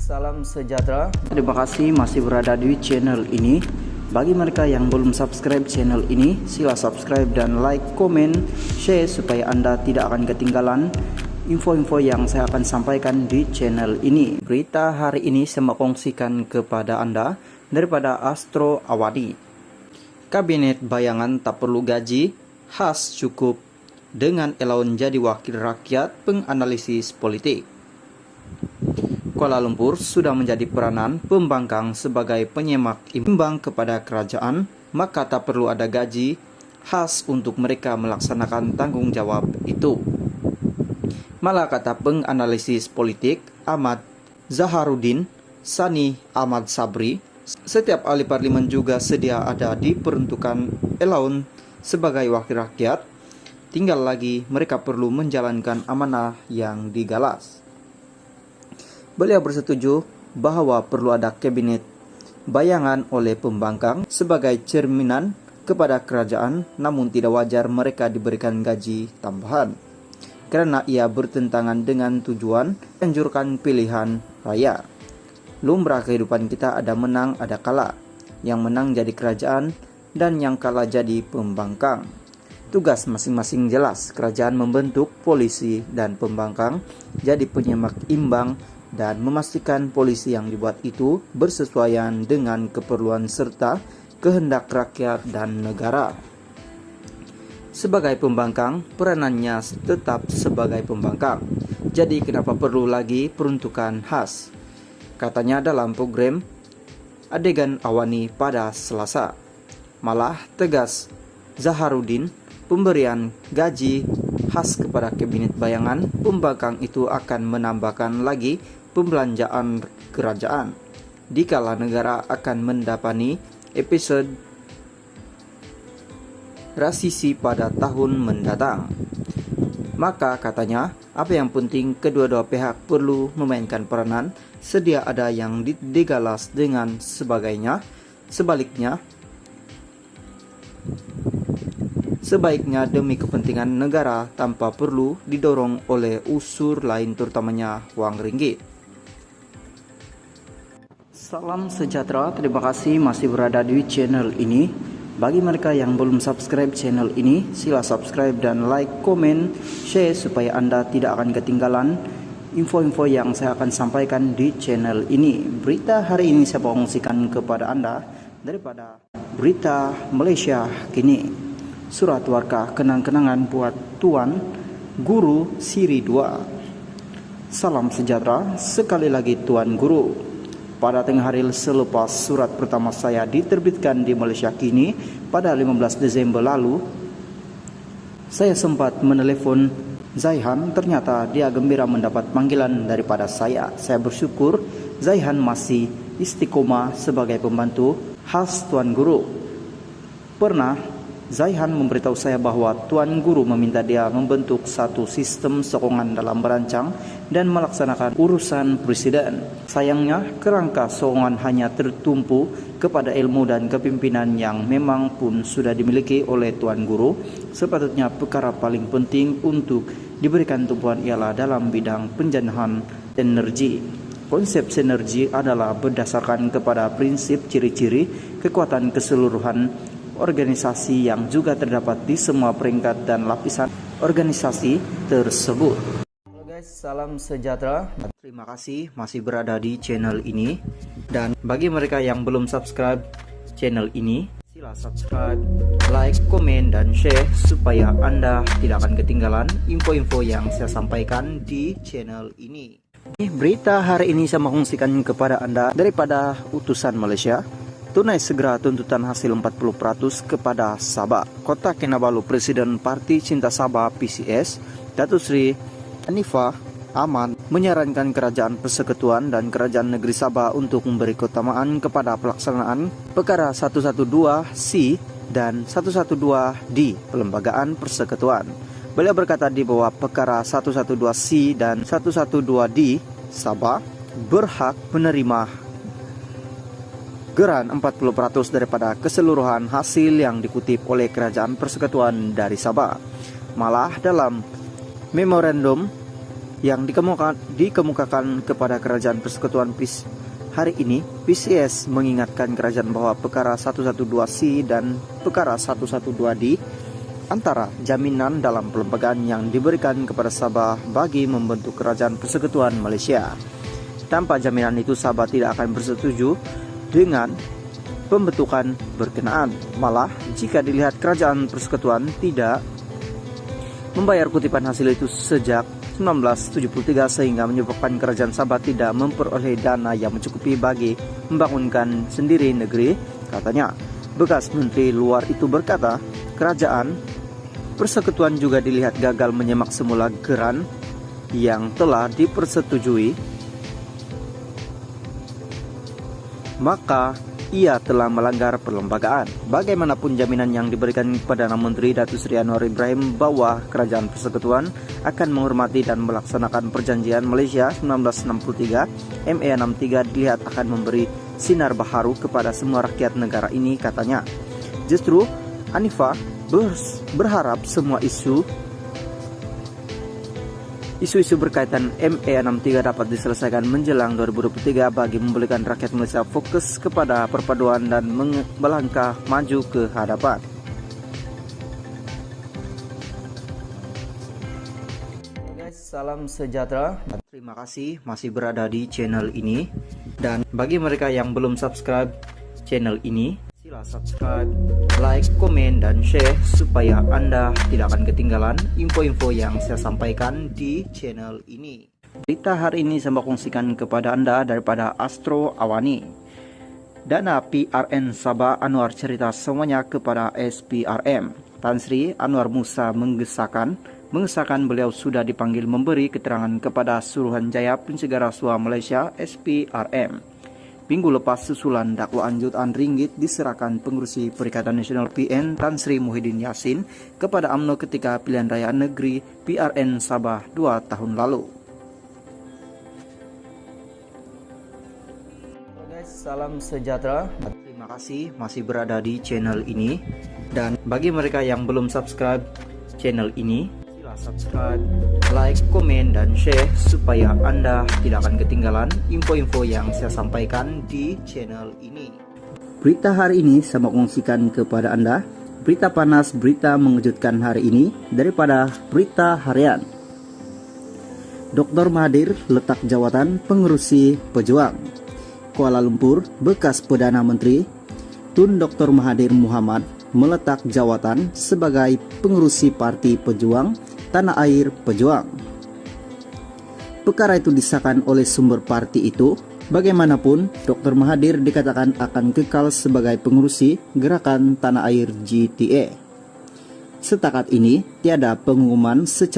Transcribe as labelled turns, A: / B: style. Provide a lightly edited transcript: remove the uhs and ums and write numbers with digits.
A: salam sejahtera. Terima kasih masih berada di channel ini. Bagi mereka yang belum subscribe channel ini, sila subscribe dan like, komen, share supaya Anda tidak akan ketinggalan info-info yang saya akan sampaikan di channel ini. Berita hari ini saya mau kongsikan kepada Anda daripada Astro Awadi. Kabinet bayangan tak perlu gaji, khas cukup dengan Elaun jadi wakil rakyat penganalisis politik. Kuala Lumpur sudah menjadi peranan pembangkang sebagai penyemak imbang kepada kerajaan, maka tak perlu ada gaji khas untuk mereka melaksanakan tanggung jawab itu. Malah kata penganalisis politik Ahmad Zaharuddin Sani Ahmad Sabri, setiap ahli parlimen juga sedia ada diperuntukkan Elaun sebagai wakil rakyat, tinggal lagi mereka perlu menjalankan amanah yang digalas. Beliau bersetuju bahwa perlu ada kabinet bayangan oleh pembangkang sebagai cerminan kepada kerajaan, namun tidak wajar mereka diberikan gaji tambahan, karena ia bertentangan dengan tujuan anjurkan pilihan raya. Lumrah kehidupan kita ada menang ada kalah, yang menang jadi kerajaan dan yang kalah jadi pembangkang. Tugas masing-masing jelas, kerajaan membentuk polisi dan pembangkang jadi penyemak imbang dan memastikan polisi yang dibuat itu bersesuaian dengan keperluan serta kehendak rakyat dan negara. Sebagai pembangkang, peranannya tetap sebagai pembangkang. Jadi kenapa perlu lagi peruntukan khas? Katanya dalam program Adegan Awani pada Selasa. Malah tegas Zaharuddin, pemberian gaji khas kepada kabinet bayangan pembangkang itu akan menambahkan lagi pembelanjaan kerajaan, dikala negara akan mendapati episode rasisi pada tahun mendatang. Maka katanya, apa yang penting kedua-dua pihak perlu memainkan peranan, sedia ada yang digalas dengan sebagainya. Sebaiknya demi kepentingan negara tanpa perlu didorong oleh unsur lain, terutamanya uang ringgit. Salam sejahtera, terima kasih masih berada di channel ini. Bagi mereka yang belum subscribe channel ini, sila subscribe dan like, komen, share supaya Anda tidak akan ketinggalan info-info yang saya akan sampaikan di channel ini. Berita hari ini saya kongsikan kepada Anda daripada Berita Malaysia Kini. Surat warkah kenang-kenangan buat Tuan Guru Siri 2. Salam sejahtera, sekali lagi Tuan Guru. Pada tengah hari selepas surat pertama saya diterbitkan di Malaysia Kini pada 15 Desember lalu, saya sempat menelepon Zaihan. Ternyata dia gembira mendapat panggilan daripada saya. Saya bersyukur Zaihan masih istiqomah sebagai pembantu khas Tuan Guru. Pernah Zaihan memberitahu saya bahwa Tuan Guru meminta dia membentuk satu sistem sokongan dalam merancang dan melaksanakan urusan presiden. Sayangnya, kerangka sokongan hanya tertumpu kepada ilmu dan kepimpinan yang memang pun sudah dimiliki oleh Tuan Guru. Sepatutnya perkara paling penting untuk diberikan tumpuan ialah dalam bidang penjanahan energi. Konsep sinergi adalah berdasarkan kepada prinsip ciri-ciri kekuatan keseluruhan organisasi yang juga terdapat di semua peringkat dan lapisan organisasi tersebut. Halo guys, salam sejahtera. Terima kasih masih berada di channel ini. Dan bagi mereka yang belum subscribe channel ini, sila subscribe, like, komen, dan share supaya Anda tidak akan ketinggalan info-info yang saya sampaikan di channel ini. Berita hari ini saya mengungsikan kepada Anda daripada utusan Malaysia. Tunai segera tuntutan hasil 40% kepada Sabah. Kota Kinabalu, Presiden Parti Cinta Sabah PCS, Datuk Seri Anifah Ahmad menyarankan Kerajaan Persekutuan dan Kerajaan Negeri Sabah untuk memberi keutamaan kepada pelaksanaan perkara 112C dan 112D Perlembagaan Persekutuan. Beliau berkata di bawah perkara 112C dan 112D, Sabah berhak menerima geran 40% daripada keseluruhan hasil yang dikutip oleh Kerajaan Persekutuan dari Sabah. Malah dalam memorandum yang dikemukakan kepada Kerajaan Persekutuan PIS hari ini, PCS mengingatkan kerajaan bahwa perkara 112C dan perkara 112D antara jaminan dalam pelembagaan yang diberikan kepada Sabah bagi membentuk Kerajaan Persekutuan Malaysia. Tanpa jaminan itu, Sabah tidak akan bersetuju dengan pembentukan berkenaan. Malah, jika dilihat Kerajaan Persekutuan tidak membayar kutipan hasil itu sejak 1973 sehingga menyebabkan Kerajaan Sabah tidak memperoleh dana yang mencukupi bagi membangunkan sendiri negeri, katanya. Bekas Menteri Luar itu berkata, Kerajaan Persekutuan juga dilihat gagal menyemak semula geran yang telah dipersetujui, maka ia telah melanggar perlembagaan. Bagaimanapun jaminan yang diberikan Perdana Menteri Datuk Seri Anwar Ibrahim bahwa Kerajaan Persekutuan akan menghormati dan melaksanakan Perjanjian Malaysia 1963 ME 63 dilihat akan memberi sinar baharu kepada semua rakyat negara ini, katanya. Justru Anifah berharap semua isu berkaitan ME 63 dapat diselesaikan menjelang 2023 bagi membolehkan rakyat Malaysia fokus kepada perpaduan dan melangkah maju ke hadapan. Guys, salam sejahtera. Terima kasih masih berada di channel ini, dan bagi mereka yang belum subscribe channel ini, sila subscribe, like, komen, dan share supaya Anda tidak akan ketinggalan info-info yang saya sampaikan di channel ini. Berita hari ini saya kongsikan kepada Anda daripada Astro Awani. Dana PRN Sabah Anwar cerita semuanya kepada SPRM. Tan Sri Anwar Musa mengesahkan beliau sudah dipanggil memberi keterangan kepada Suruhanjaya Pencegah Rasuah Malaysia SPRM. Minggu lepas susulan dakwaan jutaan ringgit diserahkan pengurusi Perikatan Nasional PN Tan Sri Muhyiddin Yassin kepada UMNO ketika pilihan raya negeri PRN Sabah 2 tahun lalu. Guys, salam sejahtera. Terima kasih masih berada di channel ini, dan bagi mereka yang belum subscribe channel ini, subscribe, like, komen, dan share supaya Anda tidak akan ketinggalan info-info yang saya sampaikan di channel ini. Berita hari ini saya mau kongsikan kepada Anda berita panas, berita mengejutkan hari ini daripada Berita Harian. Dr. Mahathir letak jawatan pengurusi pejuang. Kuala Lumpur, bekas Perdana Menteri Tun Dr. Mahathir Mohamad meletak jawatan sebagai pengurusi Parti Pejuang Tanah Air Pejuang. Perkara itu disahkan oleh sumber parti itu. Bagaimanapun, Dr. Mahathir dikatakan akan kekal sebagai pengurusi Gerakan Tanah Air GTA. Setakat ini, tiada pengumuman secara